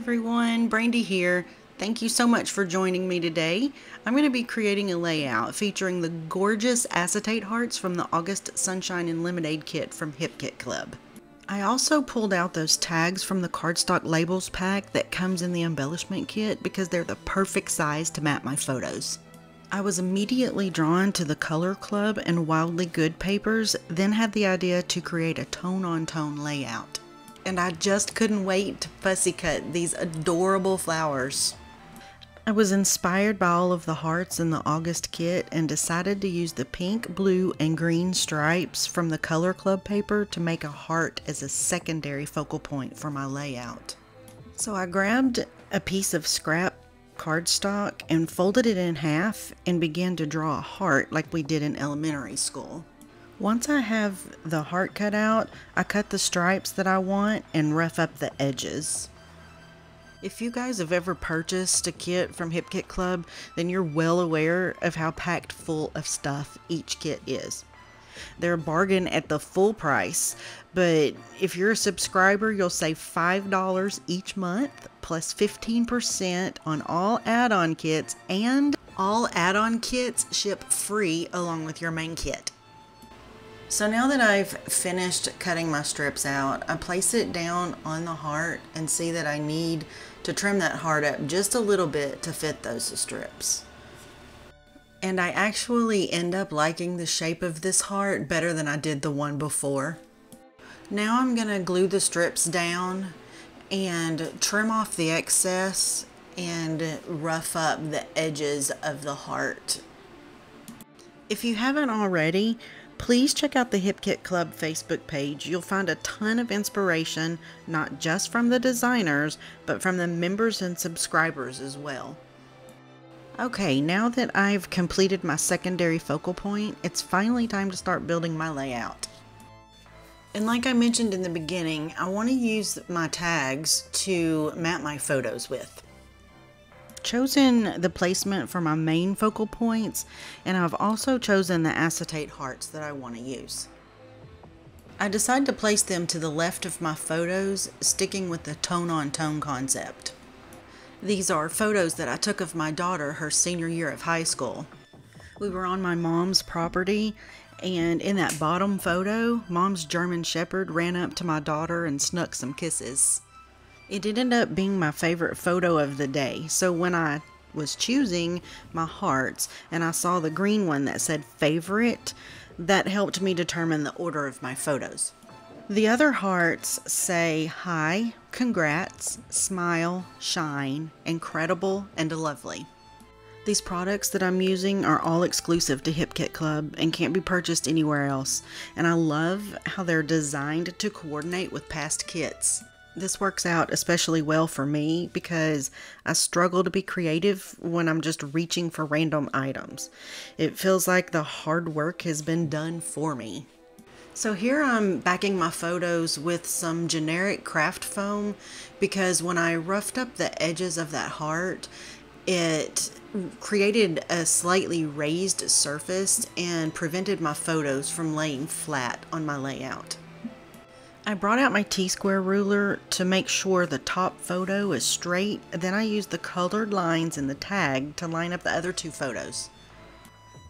everyone, Brandy here. Thank you so much for joining me today. I'm going to be creating a layout featuring the gorgeous acetate hearts from the August Sunshine and Lemonade kit from HKC Club. I also pulled out those tags from the cardstock labels pack that comes in the embellishment kit because they're the perfect size to map my photos. I was immediately drawn to the Color Club and Wildly Good papers, then had the idea to create a tone-on-tone layout. And I just couldn't wait to fussy cut these adorable flowers. I was inspired by all of the hearts in the August kit and decided to use the pink, blue, and green stripes from the Color Club paper to make a heart as a secondary focal point for my layout. So I grabbed a piece of scrap cardstock and folded it in half and began to draw a heart like we did in elementary school. Once I have the heart cut out, I cut the stripes that I want and rough up the edges. If you guys have ever purchased a kit from HKC Club, then you're well aware of how packed full of stuff each kit is. They're a bargain at the full price, but if you're a subscriber, you'll save $5 each month, plus 15% on all add-on kits, and all add-on kits ship free along with your main kit. So now that I've finished cutting my strips out, I place it down on the heart and see that I need to trim that heart up just a little bit to fit those strips. And I actually end up liking the shape of this heart better than I did the one before. Now I'm going to glue the strips down and trim off the excess and rough up the edges of the heart. If you haven't already, please check out the HKC Club Facebook page. You'll find a ton of inspiration, not just from the designers, but from the members and subscribers as well. Okay, now that I've completed my secondary focal point, it's finally time to start building my layout. And like I mentioned in the beginning, I want to use my tags to map my photos with. Chosen the placement for my main focal points, and I've also chosen the acetate hearts that I want to use. I decided to place them to the left of my photos, sticking with the tone-on-tone concept. These are photos that I took of my daughter her senior year of high school. We were on my mom's property, and in that bottom photo, Mom's German Shepherd ran up to my daughter and snuck some kisses. It ended up being my favorite photo of the day, so when I was choosing my hearts and I saw the green one that said favorite, that helped me determine the order of my photos. The other hearts say hi, congrats, smile, shine, incredible, and lovely. These products that I'm using are all exclusive to HKC Club and can't be purchased anywhere else, and I love how they're designed to coordinate with past kits. This works out especially well for me because I struggle to be creative when I'm just reaching for random items. It feels like the hard work has been done for me. So here I'm backing my photos with some generic craft foam because when I roughed up the edges of that heart, it created a slightly raised surface and prevented my photos from laying flat on my layout. I brought out my T-square ruler to make sure the top photo is straight, then I used the colored lines in the tag to line up the other two photos.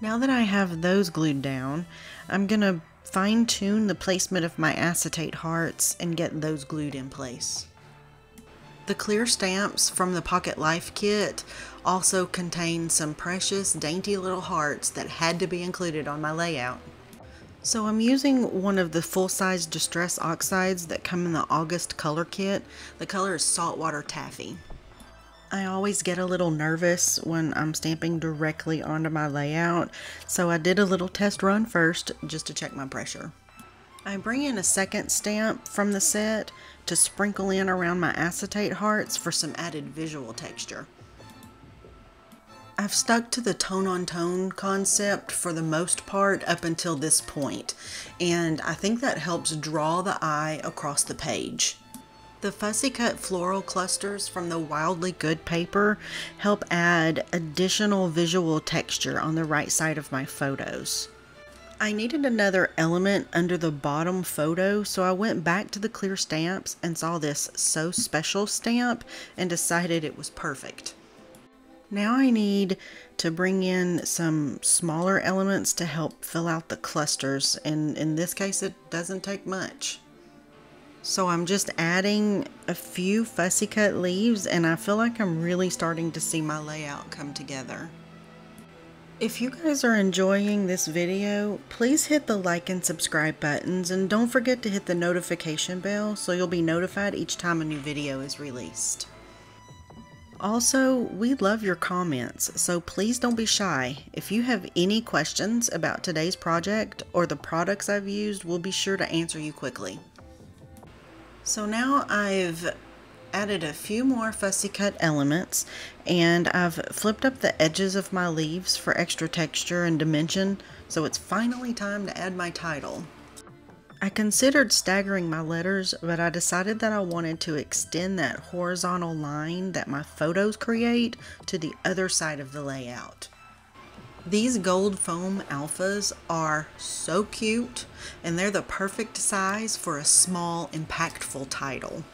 Now that I have those glued down, I'm going to fine-tune the placement of my acetate hearts and get those glued in place. The clear stamps from the Pocket Life kit also contain some precious, dainty little hearts that had to be included on my layout. So I'm using one of the full-size Distress Oxides that come in the August color kit. The color is Saltwater Taffy. I always get a little nervous when I'm stamping directly onto my layout, so I did a little test run first just to check my pressure. I bring in a second stamp from the set to sprinkle in around my acetate hearts for some added visual texture. I've stuck to the tone-on-tone concept for the most part up until this point, and I think that helps draw the eye across the page. The fussy cut floral clusters from the Wildly Good paper help add additional visual texture on the right side of my photos. I needed another element under the bottom photo, so I went back to the clear stamps and saw this So Special stamp and decided it was perfect. Now I need to bring in some smaller elements to help fill out the clusters, and in this case it doesn't take much. So I'm just adding a few fussy cut leaves, and I feel like I'm really starting to see my layout come together. If you guys are enjoying this video, please hit the like and subscribe buttons, and don't forget to hit the notification bell so you'll be notified each time a new video is released. Also, we love your comments, so please don't be shy. If you have any questions about today's project or the products I've used, we'll be sure to answer you quickly. So now I've added a few more fussy cut elements, and I've flipped up the edges of my leaves for extra texture and dimension, so it's finally time to add my title. I considered staggering my letters, but I decided that I wanted to extend that horizontal line that my photos create to the other side of the layout. These gold foam alphas are so cute, and they're the perfect size for a small, impactful title.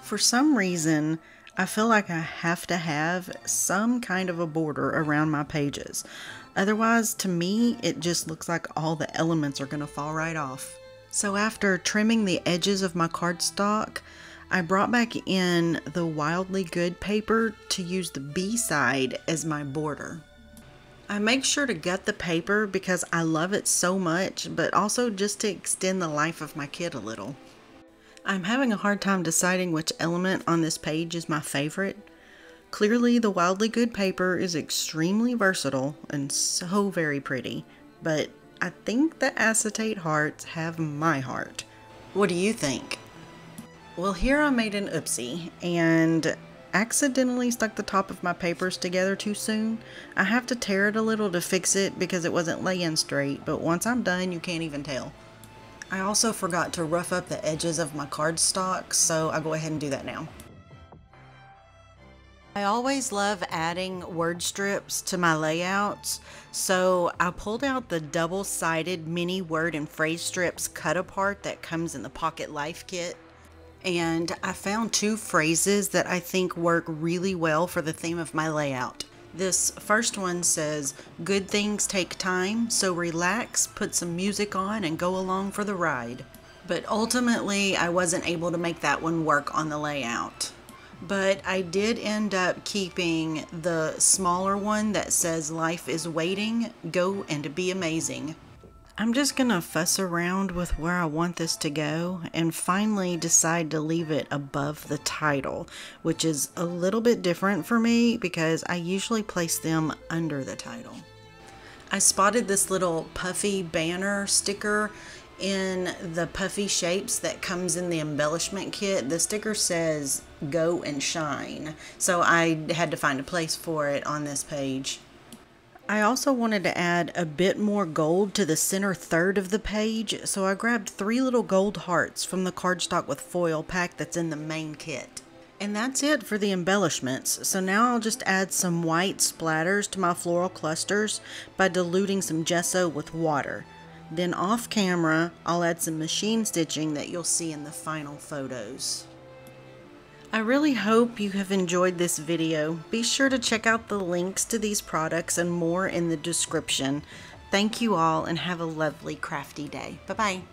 For some reason, I feel like I have to have some kind of a border around my pages. Otherwise, to me, it just looks like all the elements are going to fall right off. So after trimming the edges of my cardstock, I brought back in the Wildly Good paper to use the B side as my border. I make sure to gut the paper because I love it so much, but also just to extend the life of my kit a little. I'm having a hard time deciding which element on this page is my favorite. Clearly, the Wildly Good paper is extremely versatile and so very pretty, but I think the acetate hearts have my heart. What do you think? Well, here I made an oopsie and accidentally stuck the top of my papers together too soon. I have to tear it a little to fix it because it wasn't laying straight, but once I'm done, you can't even tell. I also forgot to rough up the edges of my cardstock, so I'll go ahead and do that now. I always love adding word strips to my layouts, so I pulled out the double-sided mini word and phrase strips cut apart that comes in the Pocket Life kit. And I found two phrases that I think work really well for the theme of my layout. This first one says, "Good things take time, so relax, put some music on, and go along for the ride." But ultimately, I wasn't able to make that one work on the layout. But I did end up keeping the smaller one that says, "Life is waiting, go and be amazing." I'm just gonna fuss around with where I want this to go and finally decide to leave it above the title, which is a little bit different for me because I usually place them under the title. I spotted this little puffy banner sticker in the puffy shapes that comes in the embellishment kit. The sticker says "Go and Shine," so I had to find a place for it on this page. I also wanted to add a bit more gold to the center third of the page, so I grabbed 3 little gold hearts from the cardstock with foil pack that's in the main kit. And that's it for the embellishments, so now I'll just add some white splatters to my floral clusters by diluting some gesso with water. Then off camera, I'll add some machine stitching that you'll see in the final photos. I really hope you have enjoyed this video. Be sure to check out the links to these products and more in the description. Thank you all and have a lovely crafty day. Bye-bye.